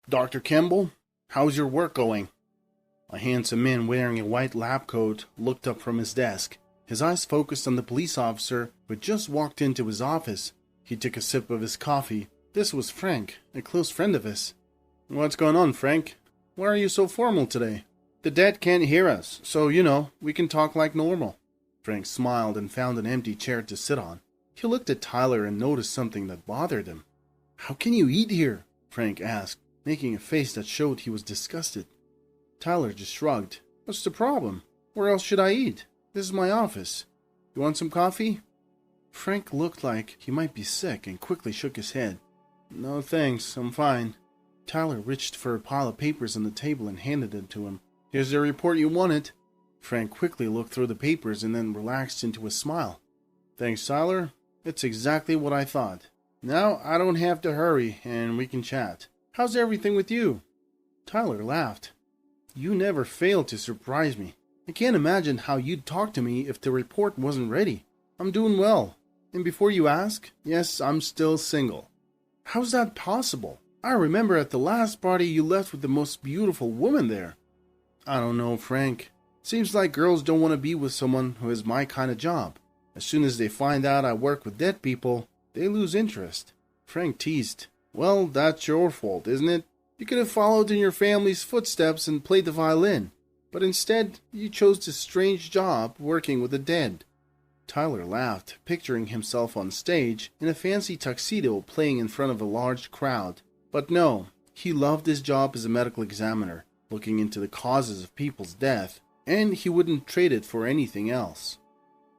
Dr. Kimball, how's your work going? A handsome man wearing a white lab coat looked up from his desk. His eyes focused on the police officer who had just walked into his office. He took a sip of his coffee. This was Frank, a close friend of his. What's going on, Frank? Why are you so formal today? The dead can't hear us, so, we can talk like normal. Frank smiled and found an empty chair to sit on. He looked at Tyler and noticed something that bothered him. How can you eat here? Frank asked, making a face that showed he was disgusted. Tyler just shrugged. What's the problem? Where else should I eat? This is my office. You want some coffee? Frank looked like he might be sick and quickly shook his head. No thanks, I'm fine. Tyler reached for a pile of papers on the table and handed it to him. Here's the report you wanted. Frank quickly looked through the papers and then relaxed into a smile. Thanks, Tyler. It's exactly what I thought. Now I don't have to hurry and we can chat. How's everything with you? Tyler laughed. You never fail to surprise me. I can't imagine how you'd talk to me if the report wasn't ready. I'm doing well. And before you ask, yes, I'm still single. How's that possible? I remember at the last party you left with the most beautiful woman there. I don't know, Frank. Seems like girls don't want to be with someone who has my kind of job. As soon as they find out I work with dead people, they lose interest. Frank teased. Well, that's your fault, isn't it? You could have followed in your family's footsteps and played the violin. But instead, you chose this strange job working with the dead. Tyler laughed, picturing himself on stage in a fancy tuxedo playing in front of a large crowd. But no, he loved his job as a medical examiner, looking into the causes of people's death, and he wouldn't trade it for anything else.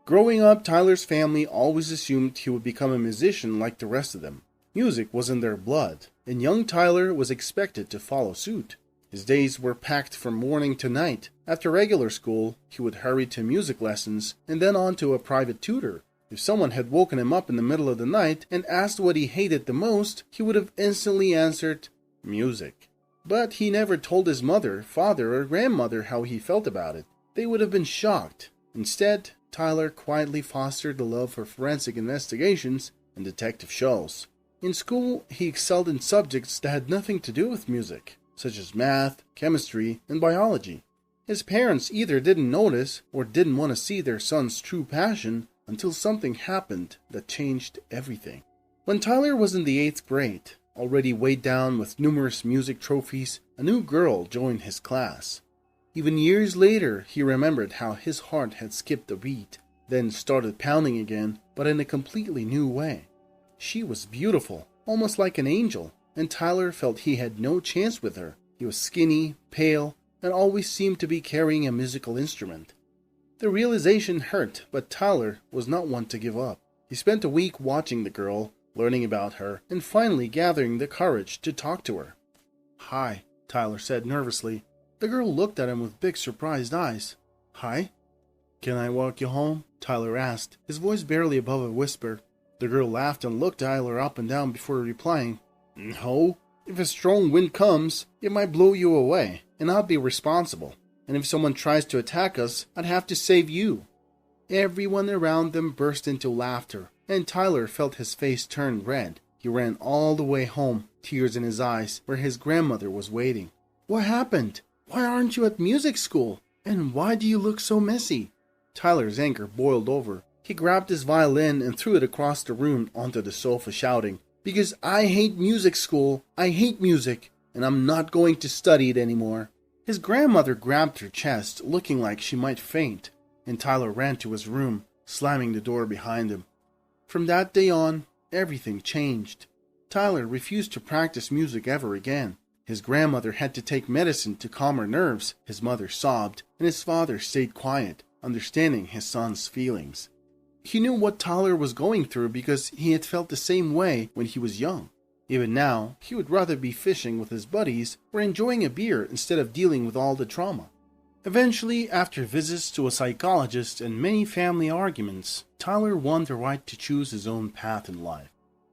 Growing up, Tyler's family always assumed he would become a musician like the rest of them. Music was in their blood, and young Tyler was expected to follow suit. His days were packed from morning to night. After regular school, he would hurry to music lessons and then on to a private tutor. If someone had woken him up in the middle of the night and asked what he hated the most, he would have instantly answered, music. But he never told his mother, father, or grandmother how he felt about it. They would have been shocked. Instead, Tyler quietly fostered a love for forensic investigations and detective shows. In school, he excelled in subjects that had nothing to do with music, such as math, chemistry, and biology. His parents either didn't notice or didn't want to see their son's true passion until something happened that changed everything. When Tyler was in the 8th grade, already weighed down with numerous music trophies, a new girl joined his class. Even years later, he remembered how his heart had skipped a beat, then started pounding again, but in a completely new way. She was beautiful, almost like an angel, and Tyler felt he had no chance with her. He was skinny, pale, and always seemed to be carrying a musical instrument. The realization hurt, but Tyler was not one to give up. He spent a week watching the girl, learning about her, and finally gathering the courage to talk to her. Hi, Tyler said nervously. The girl looked at him with big surprised eyes. Hi? Can I walk you home? Tyler asked, his voice barely above a whisper. The girl laughed and looked Tyler up and down before replying. No. If a strong wind comes, it might blow you away, and I'll be responsible. And if someone tries to attack us, I'd have to save you. Everyone around them burst into laughter, and Tyler felt his face turn red. He ran all the way home, tears in his eyes, where his grandmother was waiting. What happened? Why aren't you at music school? And why do you look so messy? Tyler's anger boiled over. He grabbed his violin and threw it across the room onto the sofa, shouting, Because I hate music school, I hate music, and I'm not going to study it anymore. His grandmother grabbed her chest, looking like she might faint, and Tyler ran to his room, slamming the door behind him. From that day on, everything changed. Tyler refused to practice music ever again. His grandmother had to take medicine to calm her nerves, his mother sobbed, and his father stayed quiet, understanding his son's feelings. He knew what Tyler was going through because he had felt the same way when he was young. Even now, he would rather be fishing with his buddies or enjoying a beer instead of dealing with all the trauma. Eventually, after visits to a psychologist and many family arguments, Tyler won the right to choose his own path in life.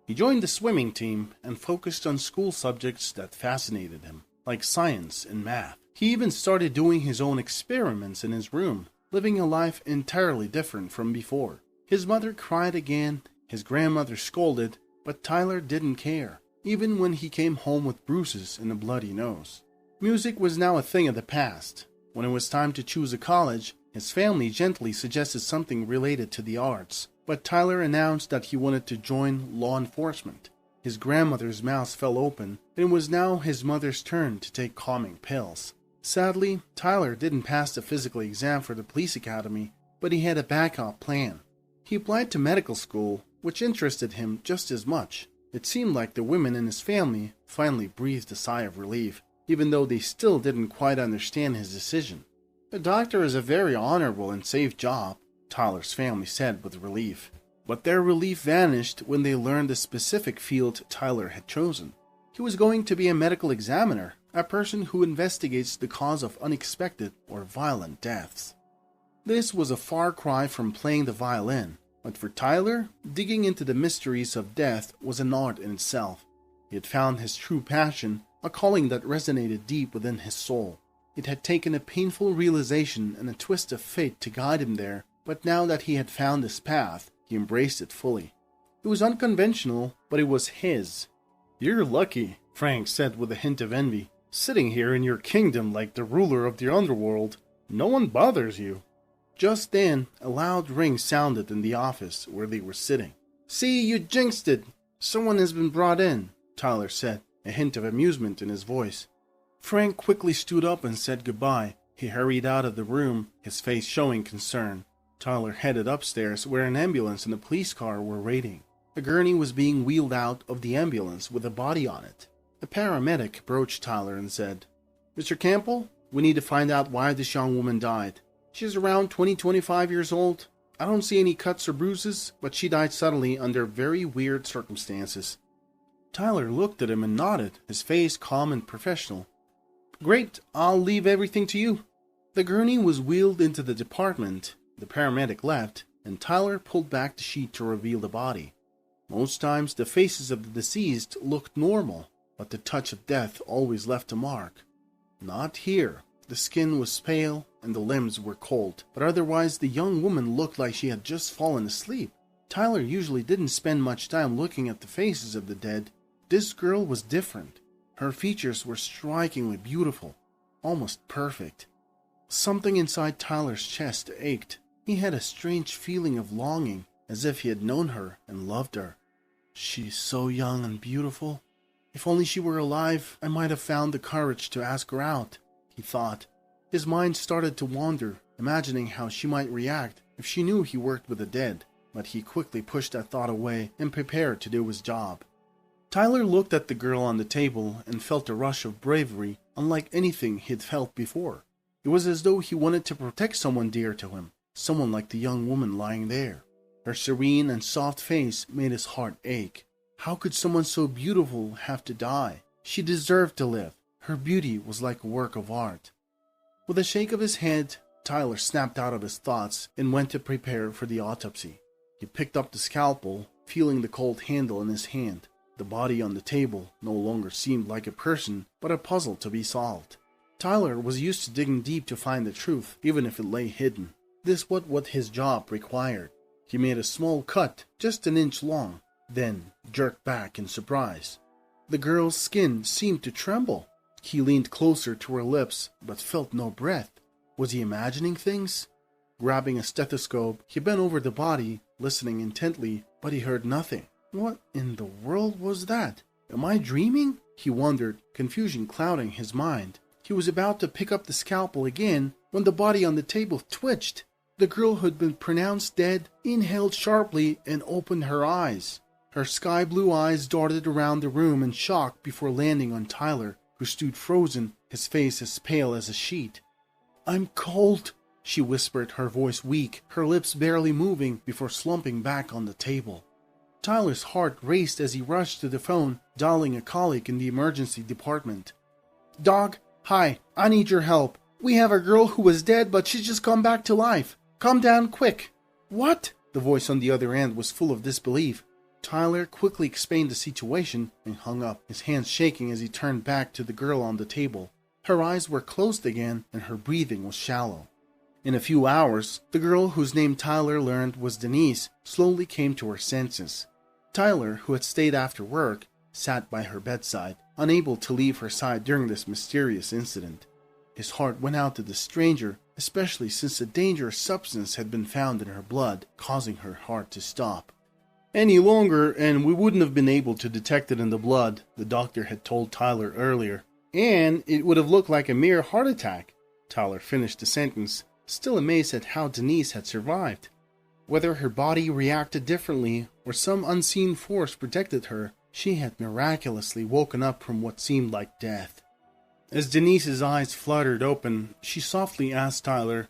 He joined the swimming team and focused on school subjects that fascinated him, like science and math. He even started doing his own experiments in his room, living a life entirely different from before. His mother cried again, his grandmother scolded, but Tyler didn't care. even when he came home with bruises and a bloody nose. Music was now a thing of the past. When it was time to choose a college, his family gently suggested something related to the arts, but Tyler announced that he wanted to join law enforcement. His grandmother's mouth fell open, and it was now his mother's turn to take calming pills. Sadly, Tyler didn't pass the physical exam for the police academy, but he had a backup plan. He applied to medical school, which interested him just as much. It seemed like the women in his family finally breathed a sigh of relief, even though they still didn't quite understand his decision. A doctor is a very honorable and safe job, Tyler's family said with relief. But their relief vanished when they learned the specific field Tyler had chosen. He was going to be a medical examiner, a person who investigates the cause of unexpected or violent deaths. This was a far cry from playing the violin, but for Tyler, digging into the mysteries of death was an art in itself. He had found his true passion, a calling that resonated deep within his soul. It had taken a painful realization and a twist of fate to guide him there, but now that he had found his path, he embraced it fully. It was unconventional, but it was his. "You're lucky," Frank said with a hint of envy. "Sitting here in your kingdom like the ruler of the underworld. No one bothers you." Just then, a loud ring sounded in the office where they were sitting. "See, you jinxed it! Someone has been brought in," Tyler said, a hint of amusement in his voice. Frank quickly stood up and said goodbye. He hurried out of the room, his face showing concern. Tyler headed upstairs where an ambulance and a police car were waiting. A gurney was being wheeled out of the ambulance with a body on it. A paramedic approached Tyler and said, "Mr. Campbell, we need to find out why this young woman died. She's around 25 years old. I don't see any cuts or bruises, but she died suddenly under very weird circumstances." Tyler looked at him and nodded, his face calm and professional. "Great, I'll leave everything to you." The gurney was wheeled into the department. The paramedic left, and Tyler pulled back the sheet to reveal the body. Most times the faces of the deceased looked normal, but the touch of death always left a mark. Not here. The skin was pale and the limbs were cold, but otherwise the young woman looked like she had just fallen asleep. Tyler usually didn't spend much time looking at the faces of the dead. This girl was different. Her features were strikingly beautiful, almost perfect. Something inside Tyler's chest ached. He had a strange feeling of longing, as if he had known her and loved her. "She's so young and beautiful. If only she were alive, I might have found the courage to ask her out," he thought. His mind started to wander, imagining how she might react if she knew he worked with the dead, but he quickly pushed that thought away and prepared to do his job. Tyler looked at the girl on the table and felt a rush of bravery unlike anything he'd felt before. It was as though he wanted to protect someone dear to him, someone like the young woman lying there. Her serene and soft face made his heart ache. How could someone so beautiful have to die? She deserved to live. Her beauty was like a work of art. With a shake of his head, Tyler snapped out of his thoughts and went to prepare for the autopsy. He picked up the scalpel, feeling the cold handle in his hand. The body on the table no longer seemed like a person, but a puzzle to be solved. Tyler was used to digging deep to find the truth, even if it lay hidden. This was what his job required. He made a small cut, just an inch long, then jerked back in surprise. The girl's skin seemed to tremble. He leaned closer to her lips, but felt no breath. Was he imagining things? Grabbing a stethoscope, he bent over the body, listening intently, but he heard nothing. What in the world was that? Am I dreaming? He wondered, confusion clouding his mind. He was about to pick up the scalpel again when the body on the table twitched. The girl who had been pronounced dead inhaled sharply and opened her eyes. Her sky-blue eyes darted around the room in shock before landing on Tyler, who stood frozen, his face as pale as a sheet. "I'm cold," she whispered, her voice weak, her lips barely moving before slumping back on the table. Tyler's heart raced as he rushed to the phone, dialing a colleague in the emergency department. "Doc, hi, I need your help. We have a girl who was dead, but she's just come back to life. Come down quick." "What?" The voice on the other end was full of disbelief. Tyler quickly explained the situation and hung up, his hands shaking as he turned back to the girl on the table. Her eyes were closed again and her breathing was shallow. In a few hours, the girl whose name Tyler learned was Denise slowly came to her senses. Tyler, who had stayed after work, sat by her bedside, unable to leave her side during this mysterious incident. His heart went out to the stranger, especially since a dangerous substance had been found in her blood, causing her heart to stop. Any longer, and we wouldn't have been able to detect it in the blood, the doctor had told Tyler earlier. And it would have looked like a mere heart attack. Tyler finished the sentence, still amazed at how Denise had survived. Whether her body reacted differently or some unseen force protected her, she had miraculously woken up from what seemed like death. As Denise's eyes fluttered open, she softly asked Tyler,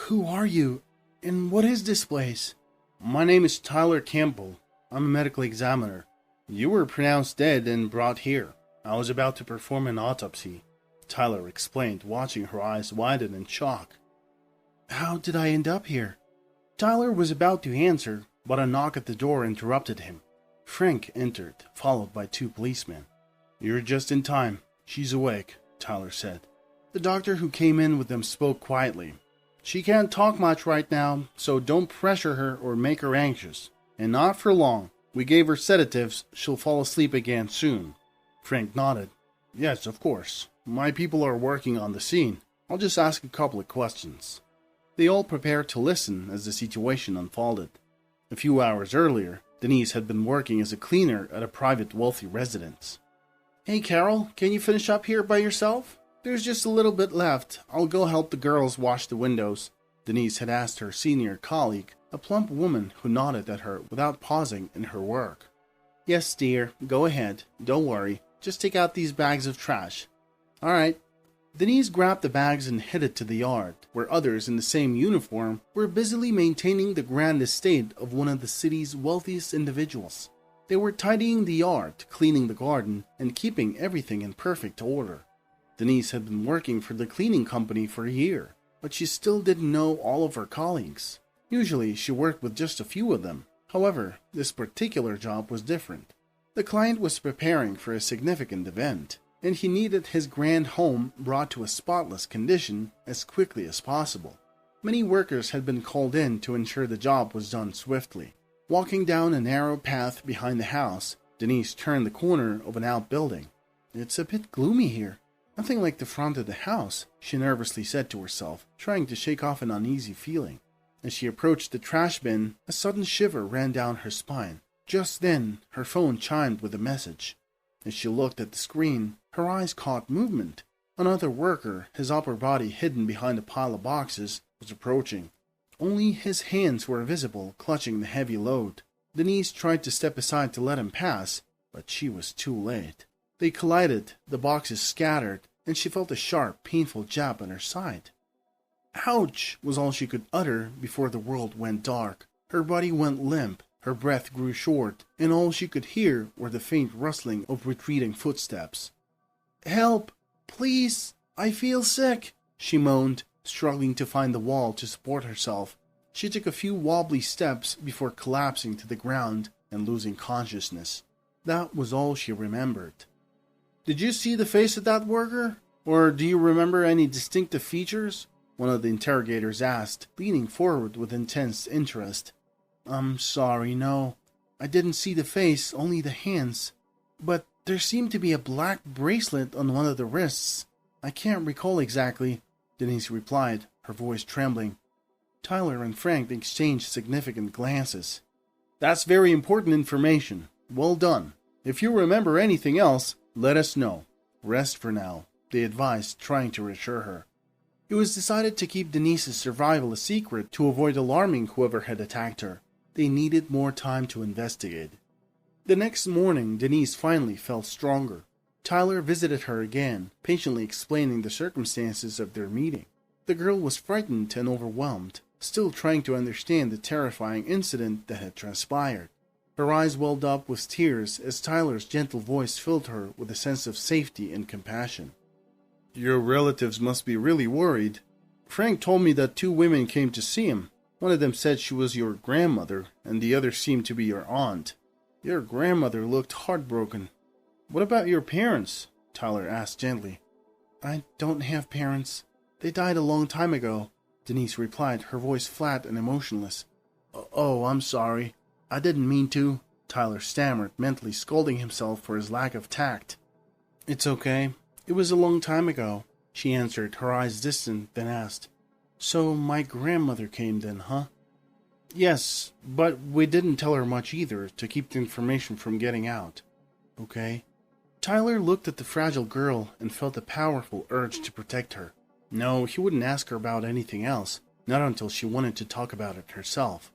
"Who are you, and what is this place?" "My name is Tyler Campbell. I'm a medical examiner. You were pronounced dead and brought here. I was about to perform an autopsy," Tyler explained, watching her eyes widen in shock. "How did I end up here?" Tyler was about to answer, but a knock at the door interrupted him. Frank entered, followed by 2 policemen. "You're just in time. She's awake," Tyler said. The doctor who came in with them spoke quietly. "She can't talk much right now, so don't pressure her or make her anxious. And not for long. We gave her sedatives. She'll fall asleep again soon." Frank nodded. "Yes, of course. My people are working on the scene. I'll just ask a couple of questions." They all prepared to listen as the situation unfolded. A few hours earlier, Denise had been working as a cleaner at a private wealthy residence. "Hey Carol, can you finish up here by yourself? There's just a little bit left. I'll go help the girls wash the windows," Denise had asked her senior colleague, a plump woman who nodded at her without pausing in her work. "Yes, dear, go ahead. Don't worry. Just take out these bags of trash." "All right." Denise grabbed the bags and headed to the yard, where others in the same uniform were busily maintaining the grand estate of one of the city's wealthiest individuals. They were tidying the yard, cleaning the garden, and keeping everything in perfect order. Denise had been working for the cleaning company for a year, but she still didn't know all of her colleagues. Usually she worked with just a few of them. However, this particular job was different. The client was preparing for a significant event, and he needed his grand home brought to a spotless condition as quickly as possible. Many workers had been called in to ensure the job was done swiftly. Walking down a narrow path behind the house, Denise turned the corner of an outbuilding. "It's a bit gloomy here. Nothing like the front of the house," she nervously said to herself, trying to shake off an uneasy feeling. As she approached the trash bin, a sudden shiver ran down her spine. Just then, her phone chimed with a message. As she looked at the screen, her eyes caught movement. Another worker, his upper body hidden behind a pile of boxes, was approaching. Only his hands were visible, clutching the heavy load. Denise tried to step aside to let him pass, but she was too late. They collided, the boxes scattered, and she felt a sharp, painful jab on her side. "Ouch!" was all she could utter before the world went dark. Her body went limp, her breath grew short, and all she could hear were the faint rustling of retreating footsteps. "Help! Please! I feel sick!" she moaned, struggling to find the wall to support herself. She took a few wobbly steps before collapsing to the ground and losing consciousness. That was all she remembered. "Did you see the face of that worker? Or do you remember any distinctive features?" one of the interrogators asked, leaning forward with intense interest. "I'm sorry, no. I didn't see the face, only the hands. But there seemed to be a black bracelet on one of the wrists. I can't recall exactly," Denise replied, her voice trembling. Tyler and Frank exchanged significant glances. "That's very important information. Well done. If you remember anything else, let us know. Rest for now," they advised, trying to reassure her. It was decided to keep Denise's survival a secret to avoid alarming whoever had attacked her. They needed more time to investigate. The next morning, Denise finally felt stronger. Tyler visited her again, patiently explaining the circumstances of their meeting. The girl was frightened and overwhelmed, still trying to understand the terrifying incident that had transpired. Her eyes welled up with tears as Tyler's gentle voice filled her with a sense of safety and compassion. "Your relatives must be really worried. Frank told me that 2 women came to see him. One of them said she was your grandmother, and the other seemed to be your aunt. Your grandmother looked heartbroken. What about your parents?" Tyler asked gently. "I don't have parents. They died a long time ago," Denise replied, her voice flat and emotionless. "Oh, I'm sorry. I didn't mean to," Tyler stammered, mentally scolding himself for his lack of tact. "It's okay. It was a long time ago," she answered, her eyes distant, then asked, "So my grandmother came then, huh?" "Yes, but we didn't tell her much either, to keep the information from getting out." "Okay." Tyler looked at the fragile girl and felt a powerful urge to protect her. No, he wouldn't ask her about anything else, not until she wanted to talk about it herself.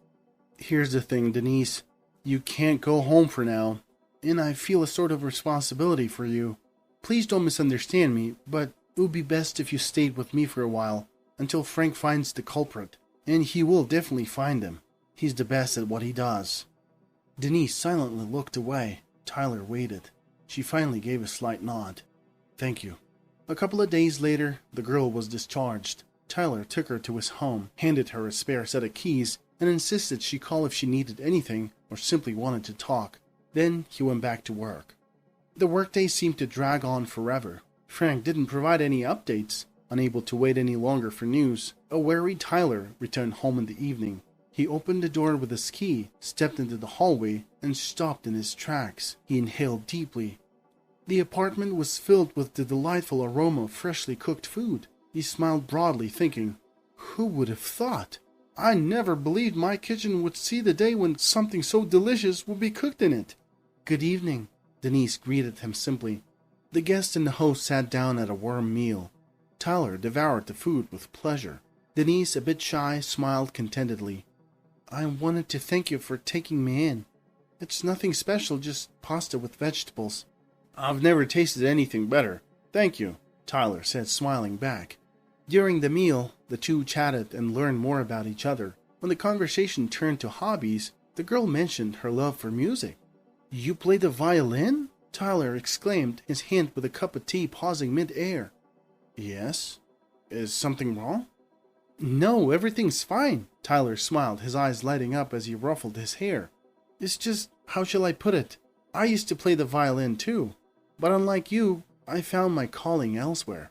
"Here's the thing, Denise. You can't go home for now, and I feel a sort of responsibility for you. Please don't misunderstand me, but it would be best if you stayed with me for a while, until Frank finds the culprit, and he will definitely find him. He's the best at what he does." Denise silently looked away. Tyler waited. She finally gave a slight nod. "Thank you." A couple of days later, the girl was discharged. Tyler took her to his home, handed her a spare set of keys, and insisted she call if she needed anything or simply wanted to talk. Then he went back to work. The workday seemed to drag on forever. Frank didn't provide any updates. Unable to wait any longer for news, a wary Tyler returned home in the evening. He opened the door with his key, stepped into the hallway, and stopped in his tracks. He inhaled deeply. The apartment was filled with the delightful aroma of freshly cooked food. He smiled broadly, thinking, "Who would have thought? I never believed my kitchen would see the day when something so delicious would be cooked in it." "Good evening," Denise greeted him simply. The guest and the host sat down at a warm meal. Tyler devoured the food with pleasure. Denise, a bit shy, smiled contentedly. "I wanted to thank you for taking me in. It's nothing special, just pasta with vegetables." "I've never tasted anything better. Thank you," Tyler said, smiling back. During the meal, the two chatted and learned more about each other. When the conversation turned to hobbies, the girl mentioned her love for music. "You play the violin?" Tyler exclaimed, his hand with a cup of tea pausing mid-air. "Yes. Is something wrong?" "No, everything's fine." Tyler smiled, his eyes lighting up as he ruffled his hair. "It's just, how shall I put it? I used to play the violin too, but unlike you, I found my calling elsewhere."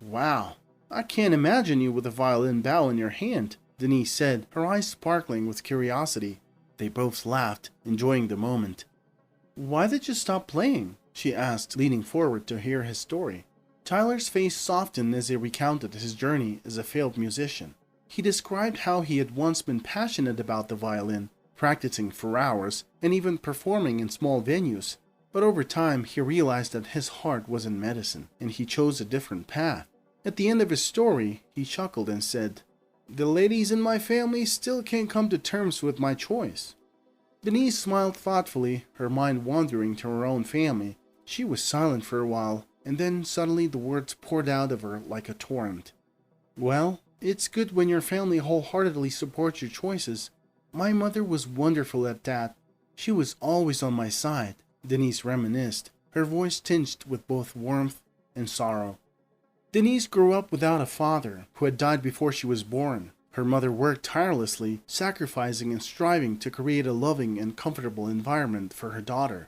"Wow, I can't imagine you with a violin bow in your hand," Denise said, her eyes sparkling with curiosity. They both laughed, enjoying the moment. "Why did you stop playing?" she asked, leaning forward to hear his story. Tyler's face softened as he recounted his journey as a failed musician. He described how he had once been passionate about the violin, practicing for hours, and even performing in small venues. But over time, he realized that his heart was in medicine, and he chose a different path. At the end of his story, he chuckled and said, "The ladies in my family still can't come to terms with my choice." Denise smiled thoughtfully, her mind wandering to her own family. She was silent for a while, and then suddenly the words poured out of her like a torrent. "Well, it's good when your family wholeheartedly supports your choices. My mother was wonderful at that. She was always on my side," Denise reminisced, her voice tinged with both warmth and sorrow. Denise grew up without a father, who had died before she was born. Her mother worked tirelessly, sacrificing and striving to create a loving and comfortable environment for her daughter.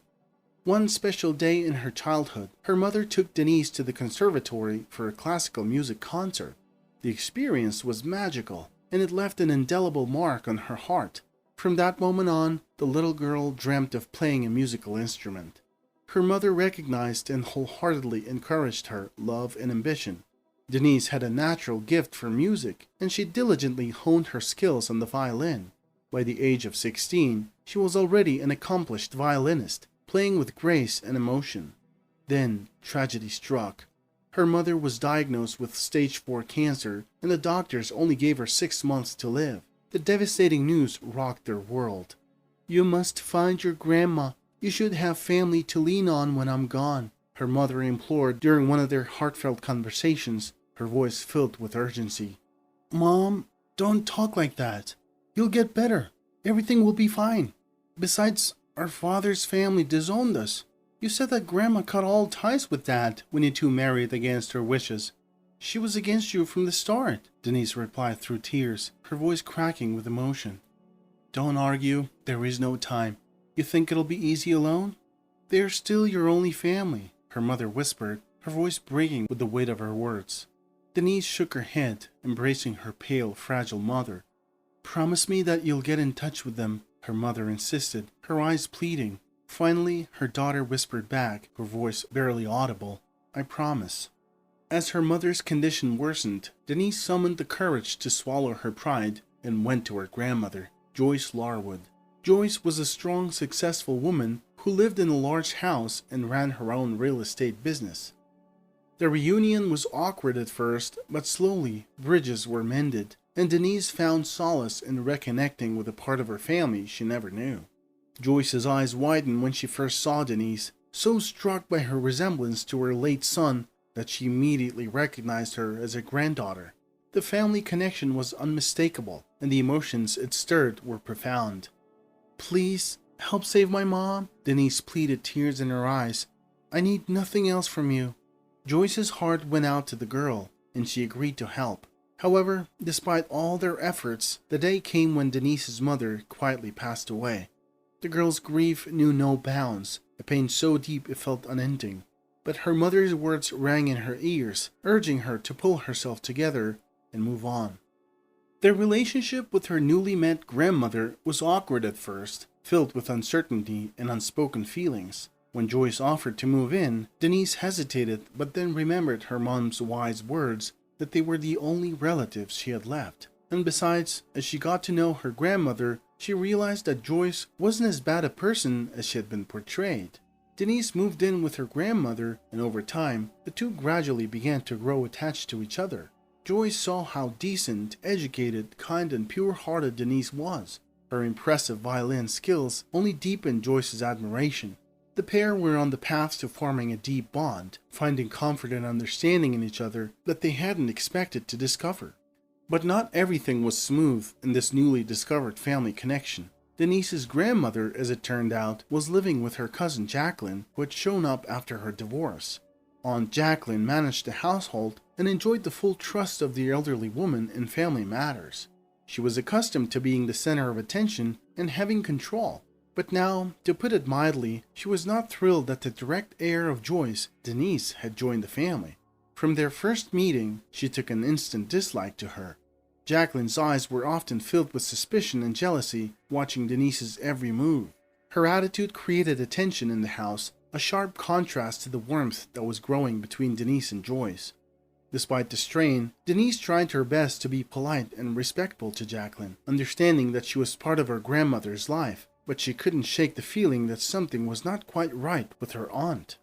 One special day in her childhood, her mother took Denise to the conservatory for a classical music concert. The experience was magical, and it left an indelible mark on her heart. From that moment on, the little girl dreamt of playing a musical instrument. Her mother recognized and wholeheartedly encouraged her love and ambition. Denise had a natural gift for music, and she diligently honed her skills on the violin. By the age of 16, she was already an accomplished violinist, playing with grace and emotion. Then tragedy struck. Her mother was diagnosed with stage 4 cancer, and the doctors only gave her 6 months to live. The devastating news rocked their world. "You must find your grandma. You should have family to lean on when I'm gone," her mother implored during one of their heartfelt conversations, her voice filled with urgency. "Mom, don't talk like that. You'll get better. Everything will be fine. Besides, our father's family disowned us. You said that Grandma cut all ties with Dad when you two married against her wishes. She was against you from the start," Denise replied through tears, her voice cracking with emotion. "Don't argue. There is no time. You think it'll be easy alone? They're still your only family," her mother whispered, her voice breaking with the weight of her words. Denise shook her head, embracing her pale, fragile mother. "Promise me that you'll get in touch with them her mother insisted, her eyes pleading. Finally, her daughter whispered back, her voice barely audible, "I promise." As her mother's condition worsened, Denise summoned the courage to swallow her pride and went to her grandmother, Joyce Larwood. Joyce was a strong, successful woman who lived in a large house and ran her own real estate business. The reunion was awkward at first, but slowly bridges were mended, and Denise found solace in reconnecting with a part of her family she never knew. Joyce's eyes widened when she first saw Denise, so struck by her resemblance to her late son that she immediately recognized her as a granddaughter. The family connection was unmistakable, and the emotions it stirred were profound. "Please, help save my mom," Denise pleaded, tears in her eyes. "I need nothing else from you." Joyce's heart went out to the girl, and she agreed to help. However, despite all their efforts, the day came when Denise's mother quietly passed away. The girl's grief knew no bounds, a pain so deep it felt unending. But her mother's words rang in her ears, urging her to pull herself together and move on. Their relationship with her newly met grandmother was awkward at first, filled with uncertainty and unspoken feelings. When Joyce offered to move in, Denise hesitated, but then remembered her mom's wise words that they were the only relatives she had left. And besides, as she got to know her grandmother, she realized that Joyce wasn't as bad a person as she had been portrayed. Denise moved in with her grandmother, and over time, the two gradually began to grow attached to each other. Joyce saw how decent, educated, kind, and pure-hearted Denise was. Her impressive violin skills only deepened Joyce's admiration. The pair were on the path to forming a deep bond, finding comfort and understanding in each other that they hadn't expected to discover. But not everything was smooth in this newly discovered family connection. Denise's grandmother, as it turned out, was living with her cousin Jacqueline, who had shown up after her divorce. Aunt Jacqueline managed the household and enjoyed the full trust of the elderly woman in family matters. She was accustomed to being the center of attention and having control. But now, to put it mildly, she was not thrilled that the direct heir of Joyce, Denise, had joined the family. From their first meeting, she took an instant dislike to her. Jacqueline's eyes were often filled with suspicion and jealousy, watching Denise's every move. Her attitude created a tension in the house, a sharp contrast to the warmth that was growing between Denise and Joyce. Despite the strain, Denise tried her best to be polite and respectful to Jacqueline, understanding that she was part of her grandmother's life, but she couldn't shake the feeling that something was not quite right with her aunt.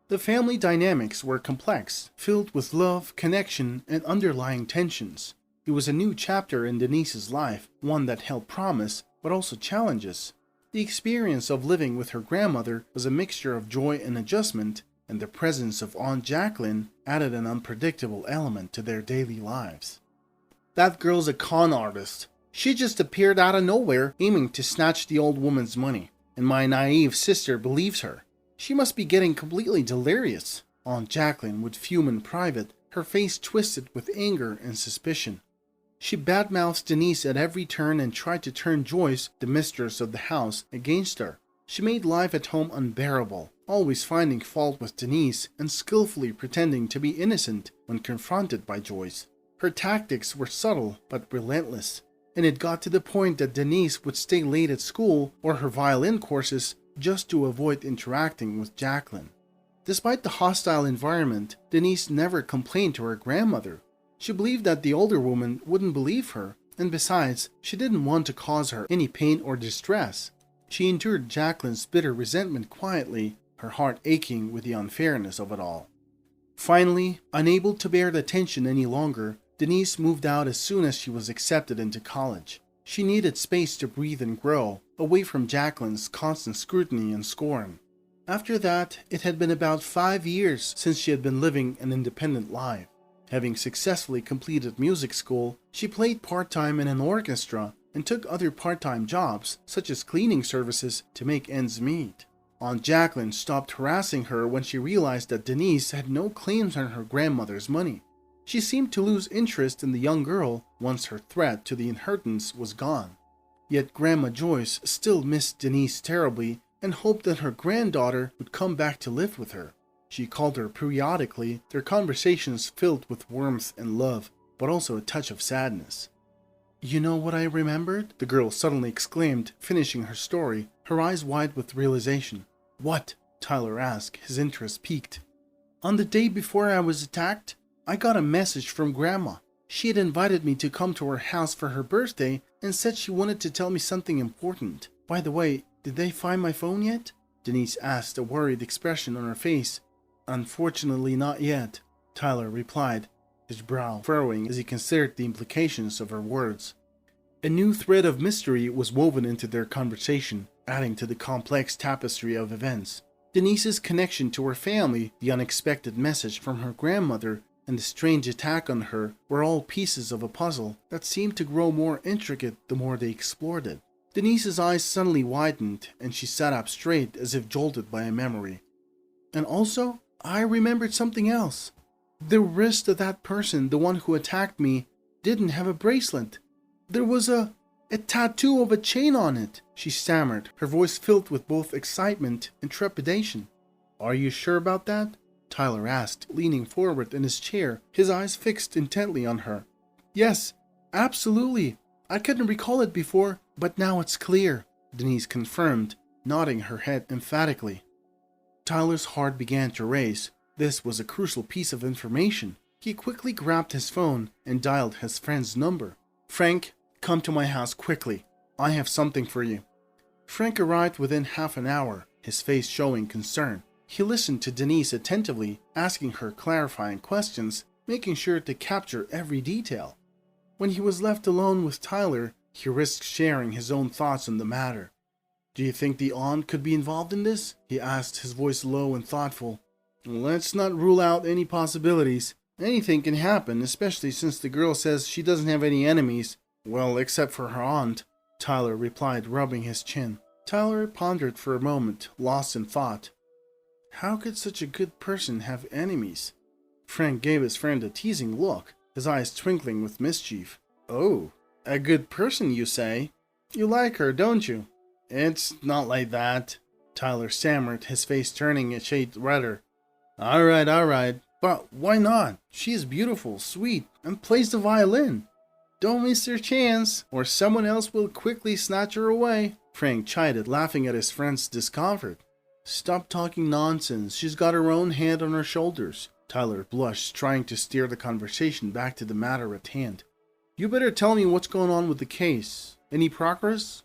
The family dynamics were complex, filled with love, connection, and underlying tensions. It was a new chapter in Denise's life, one that held promise, but also challenges. The experience of living with her grandmother was a mixture of joy and adjustment, and the presence of Aunt Jacqueline added an unpredictable element to their daily lives. "That girl's a con artist. She just appeared out of nowhere, aiming to snatch the old woman's money, and my naive sister believes her. She must be getting completely delirious." Aunt Jacqueline would fume in private, her face twisted with anger and suspicion. She badmouthed Denise at every turn and tried to turn Joyce, the mistress of the house, against her. She made life at home unbearable, always finding fault with Denise and skillfully pretending to be innocent when confronted by Joyce. Her tactics were subtle but relentless, and it got to the point that Denise would stay late at school or her violin courses just to avoid interacting with Jacqueline. Despite the hostile environment, Denise never complained to her grandmother. She believed that the older woman wouldn't believe her, and besides, she didn't want to cause her any pain or distress. She endured Jacqueline's bitter resentment quietly, her heart aching with the unfairness of it all. Finally, unable to bear the tension any longer, Denise moved out as soon as she was accepted into college. She needed space to breathe and grow, away from Jacqueline's constant scrutiny and scorn. After that, it had been about 5 years since she had been living an independent life. Having successfully completed music school, she played part-time in an orchestra and took other part-time jobs, such as cleaning services, to make ends meet. Aunt Jacqueline stopped harassing her when she realized that Denise had no claims on her grandmother's money. She seemed to lose interest in the young girl once her threat to the inheritance was gone. Yet Grandma Joyce still missed Denise terribly and hoped that her granddaughter would come back to live with her. She called her periodically, their conversations filled with warmth and love, but also a touch of sadness. You know what I remembered? The girl suddenly exclaimed, finishing her story, her eyes wide with realization. What? Tyler asked, his interest piqued. On the day before I was attacked, I got a message from Grandma. She had invited me to come to her house for her birthday and said she wanted to tell me something important. By the way, did they find my phone yet? Denise asked, a worried expression on her face. Unfortunately not yet, Tyler replied, his brow furrowing as he considered the implications of her words. A new thread of mystery was woven into their conversation, adding to the complex tapestry of events. Denise's connection to her family, the unexpected message from her grandmother, and the strange attack on her were all pieces of a puzzle that seemed to grow more intricate the more they explored it. Denise's eyes suddenly widened, and she sat up straight as if jolted by a memory. And also, I remembered something else. The wrist of that person, the one who attacked me, didn't have a bracelet. There was a tattoo of a chain on it, she stammered, her voice filled with both excitement and trepidation. Are you sure about that? Tyler asked, leaning forward in his chair, his eyes fixed intently on her. Yes, absolutely. I couldn't recall it before, but now it's clear, Denise confirmed, nodding her head emphatically. Tyler's heart began to race. This was a crucial piece of information. He quickly grabbed his phone and dialed his friend's number. Frank, come to my house quickly. I have something for you. Frank arrived within half an hour, his face showing concern. He listened to Denise attentively, asking her clarifying questions, making sure to capture every detail. When he was left alone with Tyler, he risked sharing his own thoughts on the matter. Do you think the aunt could be involved in this? He asked, his voice low and thoughtful. Let's not rule out any possibilities. Anything can happen, especially since the girl says she doesn't have any enemies. Well, except for her aunt, Tyler replied, rubbing his chin. Tyler pondered for a moment, lost in thought. How could such a good person have enemies? Frank gave his friend a teasing look, his eyes twinkling with mischief. Oh, a good person, you say? You like her, don't you? It's not like that, Tyler stammered, his face turning a shade redder. All right. But why not? She is beautiful, sweet, and plays the violin. Don't miss your chance, or someone else will quickly snatch her away, Frank chided, laughing at his friend's discomfort. Stop talking nonsense. She's got her own head on her shoulders. Tyler blushed, trying to steer the conversation back to the matter at hand. You better tell me what's going on with the case. Any progress?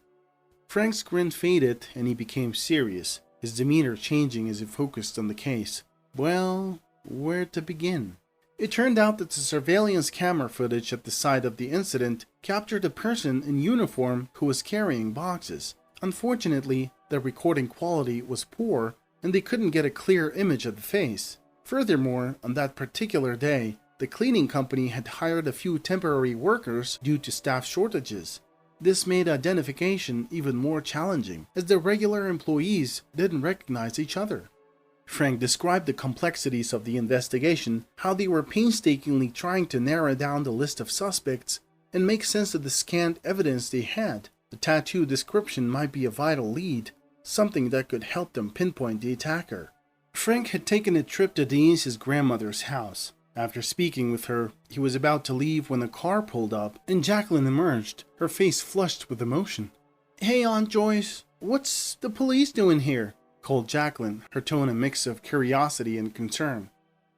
Frank's grin faded, and he became serious, his demeanor changing as he focused on the case. Well, where to begin? It turned out that the surveillance camera footage at the site of the incident captured a person in uniform who was carrying boxes. Unfortunately, the recording quality was poor and they couldn't get a clear image of the face. Furthermore, on that particular day, the cleaning company had hired a few temporary workers due to staff shortages. This made identification even more challenging, as the regular employees didn't recognize each other. Frank described the complexities of the investigation, how they were painstakingly trying to narrow down the list of suspects and make sense of the scant evidence they had. The tattoo description might be a vital lead, something that could help them pinpoint the attacker. Frank had taken a trip to Denise's grandmother's house. After speaking with her, he was about to leave when a car pulled up and Jacqueline emerged, her face flushed with emotion. Hey, Aunt Joyce, what's the police doing here? Called Jacqueline, her tone a mix of curiosity and concern.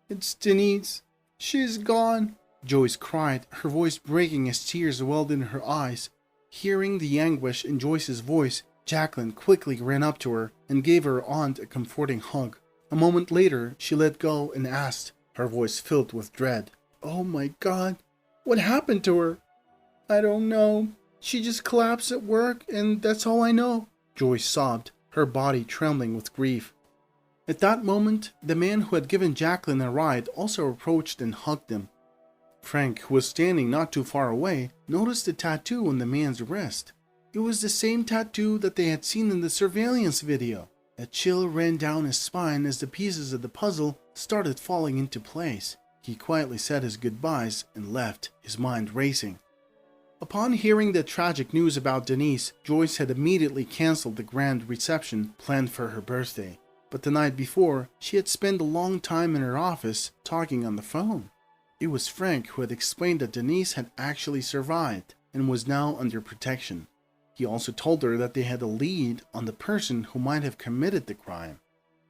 It's Denise. She's gone, Joyce cried, her voice breaking as tears welled in her eyes. Hearing the anguish in Joyce's voice, Jacqueline quickly ran up to her and gave her aunt a comforting hug. A moment later, she let go and asked, her voice filled with dread. Oh my God, what happened to her? I don't know. She just collapsed at work and that's all I know, Joyce sobbed, her body trembling with grief. At that moment, the man who had given Jacqueline a ride also approached and hugged them. Frank, who was standing not too far away, noticed the tattoo on the man's wrist. It was the same tattoo that they had seen in the surveillance video. A chill ran down his spine as the pieces of the puzzle started falling into place. He quietly said his goodbyes and left, his mind racing. Upon hearing the tragic news about Denise, Joyce had immediately canceled the grand reception planned for her birthday. But the night before, she had spent a long time in her office talking on the phone. It was Frank who had explained that Denise had actually survived, and was now under protection. He also told her that they had a lead on the person who might have committed the crime.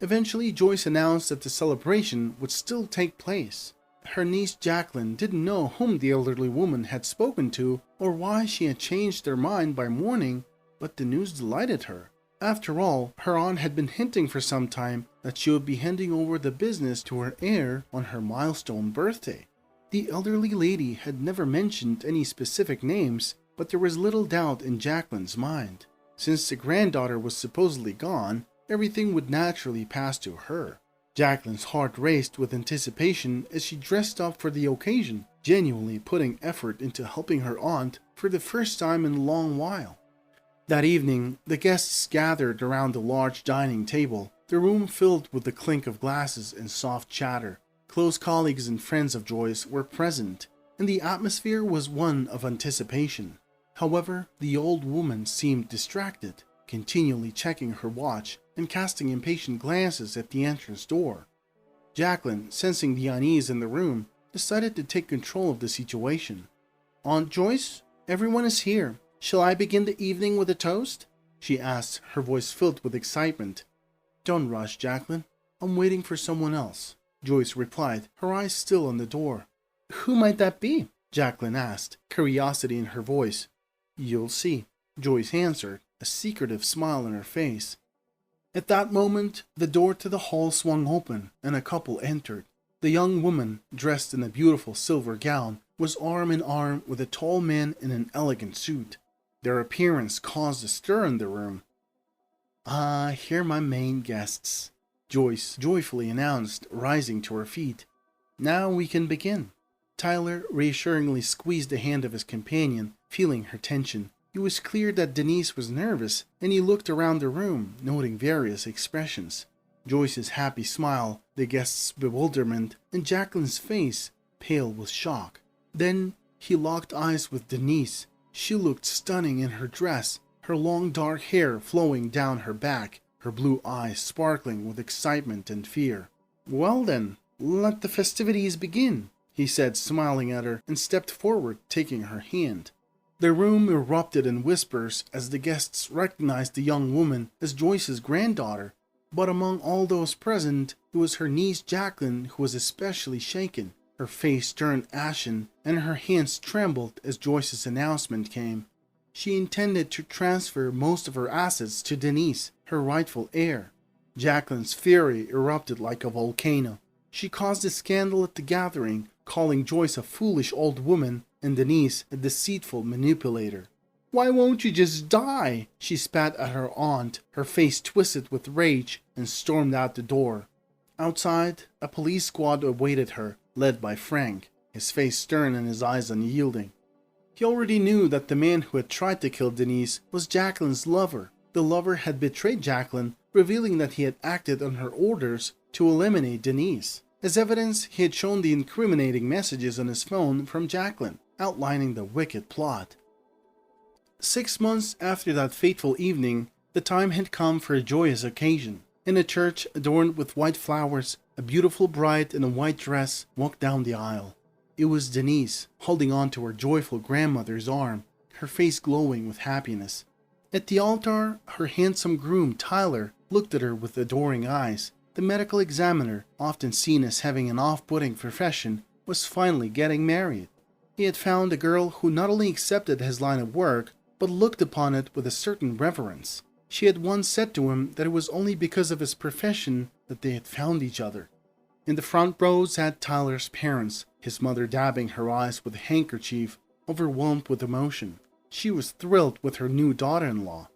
Eventually, Joyce announced that the celebration would still take place. Her niece Jacqueline didn't know whom the elderly woman had spoken to or why she had changed her mind by morning, but the news delighted her. After all, her aunt had been hinting for some time that she would be handing over the business to her heir on her milestone birthday. The elderly lady had never mentioned any specific names, but there was little doubt in Jacqueline's mind. Since the granddaughter was supposedly gone, everything would naturally pass to her. Jacqueline's heart raced with anticipation as she dressed up for the occasion, genuinely putting effort into helping her aunt for the first time in a long while. That evening, the guests gathered around the large dining table, the room filled with the clink of glasses and soft chatter. Close colleagues and friends of Joyce were present, and the atmosphere was one of anticipation. However, the old woman seemed distracted, continually checking her watch and casting impatient glances at the entrance door. Jacqueline, sensing the unease in the room, decided to take control of the situation. "Aunt Joyce, everyone is here. Shall I begin the evening with a toast?" she asked, her voice filled with excitement. "Don't rush, Jacqueline. I'm waiting for someone else," Joyce replied, her eyes still on the door. "Who might that be?" Jacqueline asked, curiosity in her voice. "You'll see," Joyce answered, a secretive smile on her face. At that moment, the door to the hall swung open, and a couple entered. The young woman, dressed in a beautiful silver gown, was arm in arm with a tall man in an elegant suit. Their appearance caused a stir in the room. "Ah, here are my main guests," Joyce joyfully announced, rising to her feet. "Now we can begin." Tyler reassuringly squeezed the hand of his companion, feeling her tension. It was clear that Denise was nervous, and he looked around the room, noting various expressions. Joyce's happy smile, the guest's bewilderment, and Jacqueline's face, pale with shock. Then he locked eyes with Denise. She looked stunning in her dress, her long dark hair flowing down her back, her blue eyes sparkling with excitement and fear. "Well then, let the festivities begin," he said, smiling at her, and stepped forward, taking her hand. The room erupted in whispers as the guests recognized the young woman as Joyce's granddaughter, but among all those present, it was her niece Jacqueline who was especially shaken. Her face turned ashen, and her hands trembled as Joyce's announcement came. She intended to transfer most of her assets to Denise, her rightful heir. Jacqueline's fury erupted like a volcano. She caused a scandal at the gathering, calling Joyce a foolish old woman and Denise a deceitful manipulator. "Why won't you just die?" she spat at her aunt, her face twisted with rage, and stormed out the door. Outside, a police squad awaited her, led by Frank, his face stern and his eyes unyielding. He already knew that the man who had tried to kill Denise was Jacqueline's lover. The lover had betrayed Jacqueline, revealing that he had acted on her orders to eliminate Denise. As evidence, he had shown the incriminating messages on his phone from Jacqueline, outlining the wicked plot. 6 months after that fateful evening, the time had come for a joyous occasion. In a church adorned with white flowers, a beautiful bride in a white dress walked down the aisle. It was Denise, holding on to her joyful grandmother's arm, her face glowing with happiness. At the altar, her handsome groom, Tyler, looked at her with adoring eyes. The medical examiner, often seen as having an off-putting profession, was finally getting married. He had found a girl who not only accepted his line of work, but looked upon it with a certain reverence. She had once said to him that it was only because of his profession that they had found each other. In the front row sat Tyler's parents, his mother dabbing her eyes with a handkerchief, overwhelmed with emotion. She was thrilled with her new daughter-in-law.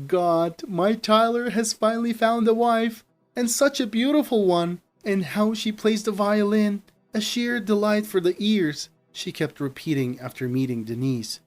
"God, my Tyler has finally found a wife, and such a beautiful one, and how she plays the violin, a sheer delight for the ears," she kept repeating after meeting Denise.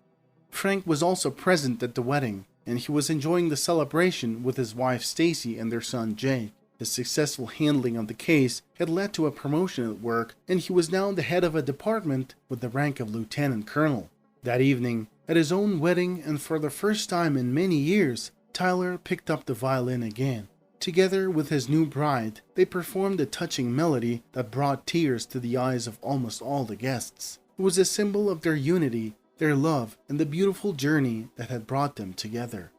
Frank was also present at the wedding, and he was enjoying the celebration with his wife Stacy and their son Jake. His successful handling of the case had led to a promotion at work, and he was now the head of a department with the rank of lieutenant colonel. That evening, at his own wedding and for the first time in many years, Tyler picked up the violin again. Together with his new bride, they performed a touching melody that brought tears to the eyes of almost all the guests. It was a symbol of their unity, their love, and the beautiful journey that had brought them together.